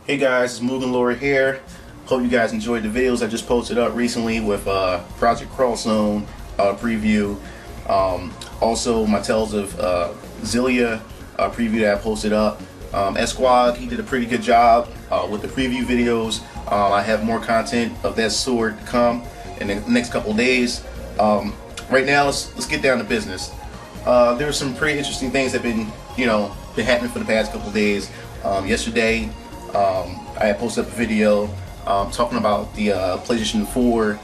Hey guys, it's MugenLord here. Hope you guys enjoyed the videos I just posted up recently with Project Cross Zone preview. Also my Tales of Zillia preview that I posted up. S-Squad, he did a pretty good job with the preview videos. I have more content of that sort to come in the next couple of days. Right now, let's get down to business. There were some pretty interesting things that have been happening for the past couple of days. Yesterday, I had posted up a video talking about the PlayStation 4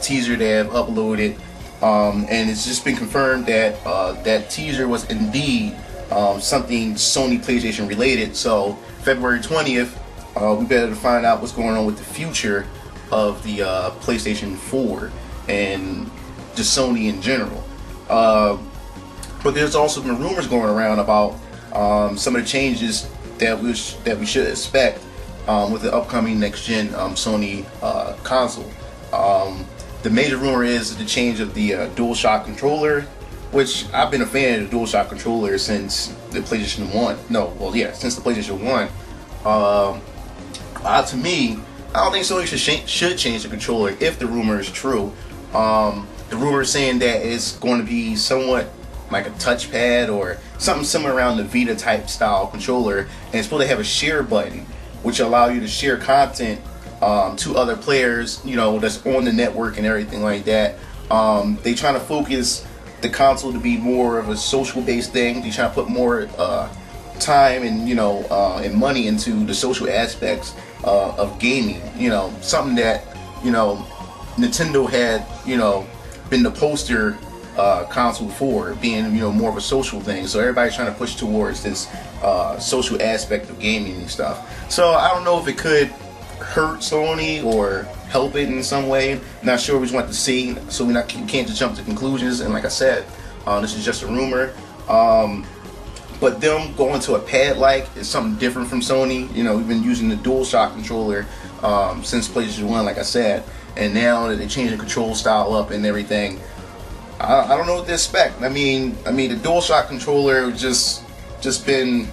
teaser they have uploaded, and it's just been confirmed that that teaser was indeed something Sony PlayStation related. So February 20th, we better find out what's going on with the future of the PlayStation 4 and just Sony in general. But there's also been rumors going around about some of the changes that we should expect with the upcoming next-gen Sony console. The major rumor is the change of the DualShock controller, which I've been a fan of the DualShock controller since the PlayStation 1. Since the PlayStation 1. To me, I don't think Sony should change the controller if the rumor is true. The rumor is saying that it's going to be somewhat like a touchpad or something similar around the Vita type style controller, and it's supposed to have a share button which allow you to share content to other players, that's on the network and everything like that. They trying to focus the console to be more of a social based thing. They trying to put more time and and money into the social aspects of gaming. Something that Nintendo had been the poster console for, being more of a social thing. So everybody's trying to push towards this social aspect of gaming and stuff. So I don't know if it could hurt Sony or help it in some way. Not sure. We just want to see, so we can't just jump to conclusions. And like I said, this is just a rumor. But them going to a pad like is something different from Sony. We've been using the DualShock controller since PlayStation 1, like I said, and now that they changed the control style up and everything, I don't know what to expect. I mean the DualShock controller just been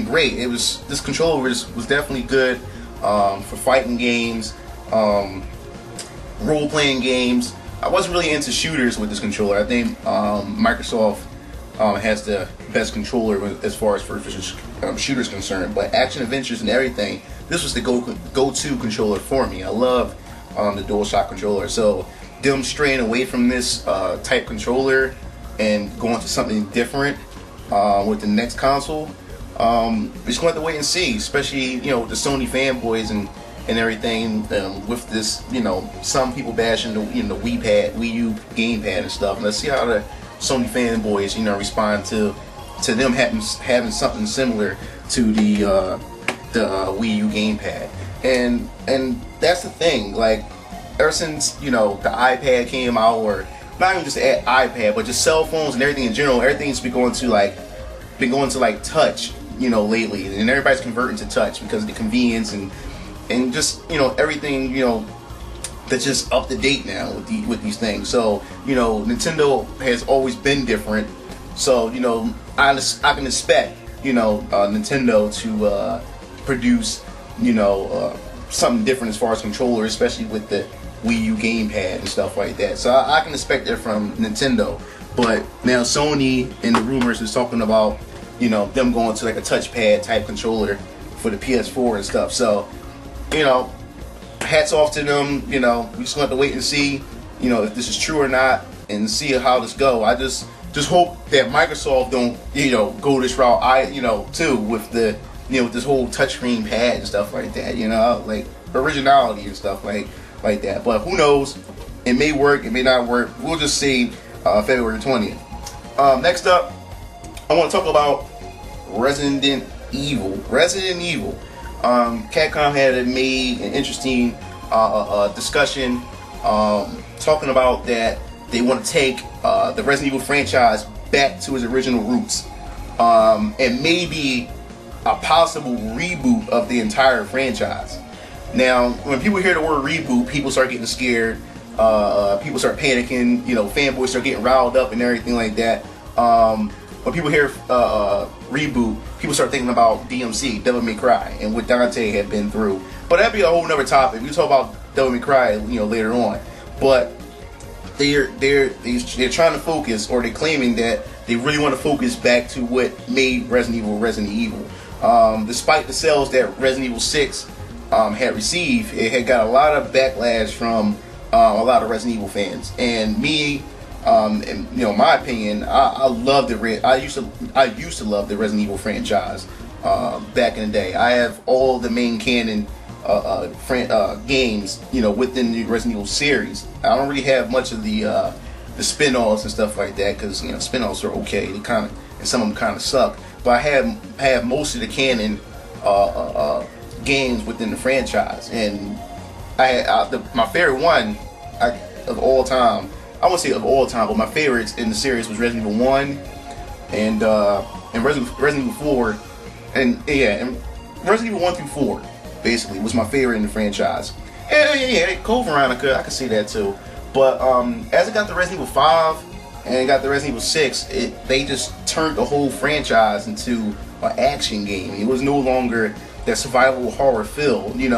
great. This controller was definitely good for fighting games, role playing games. I wasn't really into shooters with this controller. I think Microsoft has the best controller as far as first shooters concerned. But action adventures and everything, this was the go-to controller for me. I love the DualShock controller. So them straying away from this type controller and going to something different with the next console, we're just going to have to wait and see, especially the Sony fanboys and everything, with this, some people bashing the Wii U Gamepad and stuff. Let's see how the Sony fanboys respond to them having something similar to the Wii U Gamepad. And that's the thing, like, ever since the iPad came out, or not even just the iPad, but just cell phones and everything in general, everything's been going to touch lately, and everybody's converting to touch because of the convenience and just everything that's just up to date now with these things. So Nintendo has always been different, so I can expect Nintendo to produce something different as far as controller, especially with the Wii U Gamepad and stuff like that. So I can expect that from Nintendo. But now Sony, in the rumors, is talking about them going to like a touchpad type controller for the PS4 and stuff. So hats off to them. We just have to wait and see if this is true or not, and see how this go. I just hope that Microsoft don't go this route too, with the with this whole touchscreen pad and stuff like that, like originality and stuff like that. But who knows? It may work, it may not work. We'll just see February 20th. Next up, I want to talk about Resident Evil. Capcom had made an interesting discussion talking about that they want to take the Resident Evil franchise back to its original roots, and maybe a possible reboot of the entire franchise. Now, when people hear the word reboot, people start getting scared. People start panicking. Fanboys start getting riled up and everything like that. when people hear Reboot, people start thinking about DMC, Devil May Cry, and what Dante had been through. But that'd be a whole nother topic. We talk about Devil May Cry, later on. But they're trying to focus, or they're claiming that they really want to focus back to what made Resident Evil. Despite the sales that Resident Evil 6 had received, it had got a lot of backlash from a lot of Resident Evil fans. And me, in my opinion, I love I used to love the Resident Evil franchise back in the day. I have all the main canon games, within the Resident Evil series. I don't really have much of the spin-offs and stuff like that, because spin-offs are okay. They kind of, and some of them kind of suck. But I have most of the canon games within the franchise, and my favorite one of all time. I won't say of all time, but my favorites in the series was Resident Evil 1 and Resident Evil 4, and Resident Evil 1 through 4 basically was my favorite in the franchise. And Code Veronica, I could see that too. But as it got to Resident Evil 5 and it got to Resident Evil 6, they just turned the whole franchise into an action game. It was no longer that survival horror feel. You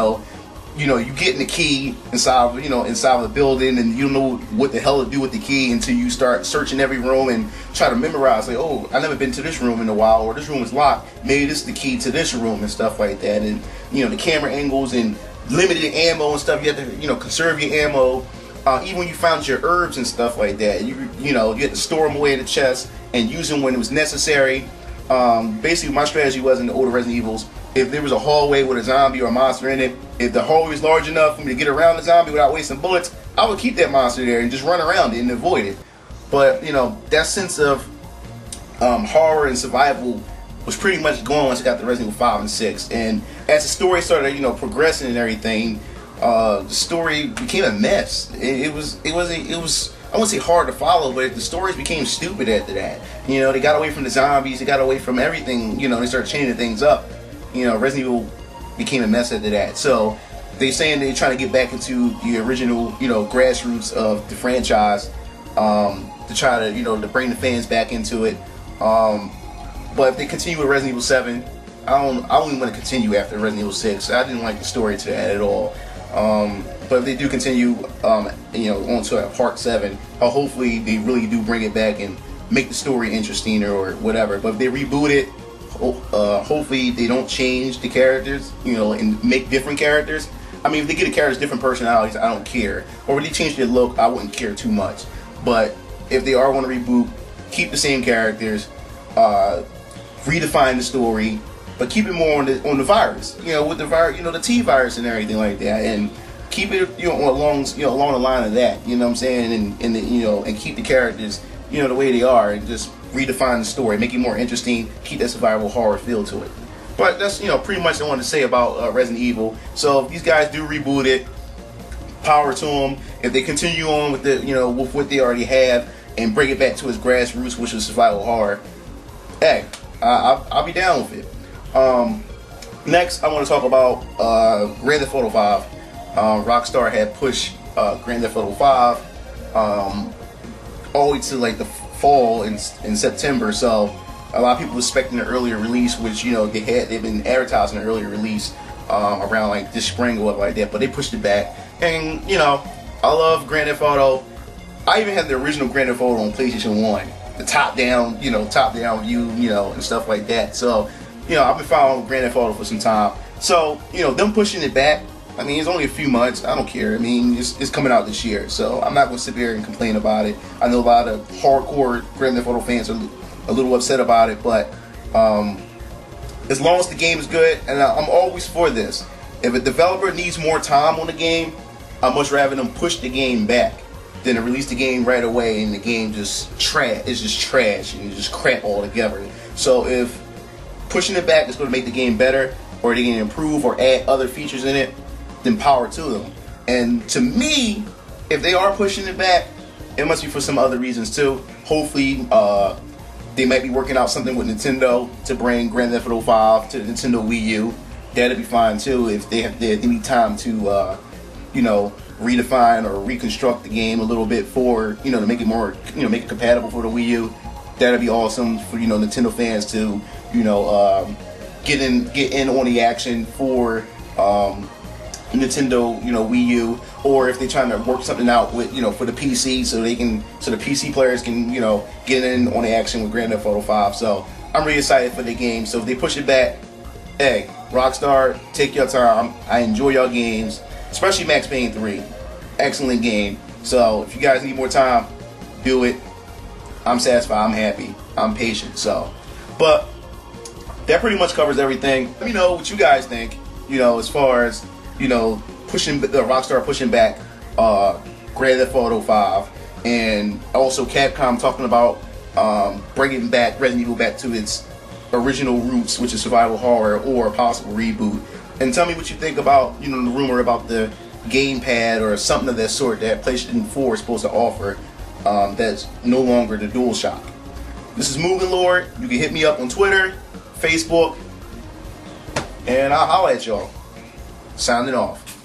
getting the key inside of the building, and you don't know what the hell to do with the key until you start searching every room and try to memorize, like, oh, I've never been to this room in a while, or this room is locked, maybe this is the key to this room, and stuff like that. And the camera angles and limited ammo and stuff, you have to conserve your ammo. Even when you found your herbs and stuff like that, you had to store them away in the chest and use them when it was necessary. Basically, my strategy was in the older Resident Evils, if there was a hallway with a zombie or a monster in it, if the hallway was large enough for me to get around the zombie without wasting bullets, I would keep that monster there and just run around it and avoid it. But that sense of horror and survival was pretty much gone once I got to Resident Evil 5 and 6. And as the story started progressing and everything, the story became a mess. It was I wouldn't say hard to follow, but the stories became stupid after that. They got away from the zombies, they got away from everything. They started changing things up. Resident Evil became a mess after that. So they're saying they're trying to get back into the original, grassroots of the franchise, to try to, to bring the fans back into it. But if they continue with Resident Evil 7, I don't even want to continue after Resident Evil 6. I didn't like the story to that at all. But if they do continue, on to Part 7, hopefully they really do bring it back and make the story interesting or whatever. But if they reboot it, hopefully they don't change the characters, and make different characters. I mean, if they get the characters different personalities, I don't care. Or if they change their look, I wouldn't care too much. But if they are going to reboot, keep the same characters, redefine the story, but keep it more on the virus, with the virus, the T virus and everything like that, and keep it, along the line of that, what I'm saying, and keep the characters, the way they are, and just redefine the story, make it more interesting, keep that survival horror feel to it. But that's, pretty much what I wanted to say about Resident Evil. So if these guys do reboot it, power to them. If they continue on with with what they already have and bring it back to its grassroots, which is survival horror, hey, I'll be down with it. Next, I want to talk about Grand Theft Auto 5. Rockstar had pushed Grand Theft Auto 5 all the way to like the fall in September. So a lot of people were expecting an earlier release, which they've been advertising an earlier release around like this spring or whatever like that. But they pushed it back, and I love Grand Theft Auto. I even had the original Grand Theft Auto on PlayStation 1, the top down view, and stuff like that. So I've been following Grand Theft Auto for some time. So them pushing it back, I mean, it's only a few months. I don't care. I mean, it's coming out this year, so I'm not going to sit there and complain about it. I know a lot of hardcore Grand Theft Auto fans are a little upset about it, but as long as the game is good, and I'm always for this. If a developer needs more time on the game, I'd much rather them push the game back than to release the game right away and the game just trash. It's just trash and it's just crap altogether. So if pushing it back is going to make the game better, or they can improve or add other features in it, then power to them. And to me, if they are pushing it back, it must be for some other reasons too. Hopefully, they might be working out something with Nintendo to bring Grand Theft Auto 5 to the Nintendo Wii U. That'd be fine too if they need time to, redefine or reconstruct the game a little bit for, to make it more, make it compatible for the Wii U. that'd be awesome for Nintendo fans to get in on the action for Nintendo Wii U, or if they're trying to work something out with for the PC, so the PC players can get in on the action with Grand Theft Auto 5. So I'm really excited for the game. So if they push it back, hey, Rockstar, take your time. I enjoy your games, especially Max Payne 3. Excellent game. So if you guys need more time, do it. I'm satisfied. I'm happy. I'm patient. So, but that pretty much covers everything. Let me know what you guys think. As far as pushing Rockstar pushing back Grand Theft Auto 5, and also Capcom talking about bringing back Resident Evil back to its original roots, which is survival horror or a possible reboot. And tell me what you think about the rumor about the Gamepad or something of that sort that PlayStation 4 is supposed to offer, that's no longer the DualShock. This is MugenLord. You can hit me up on Twitter, Facebook, and I'll holler at y'all. Signing off.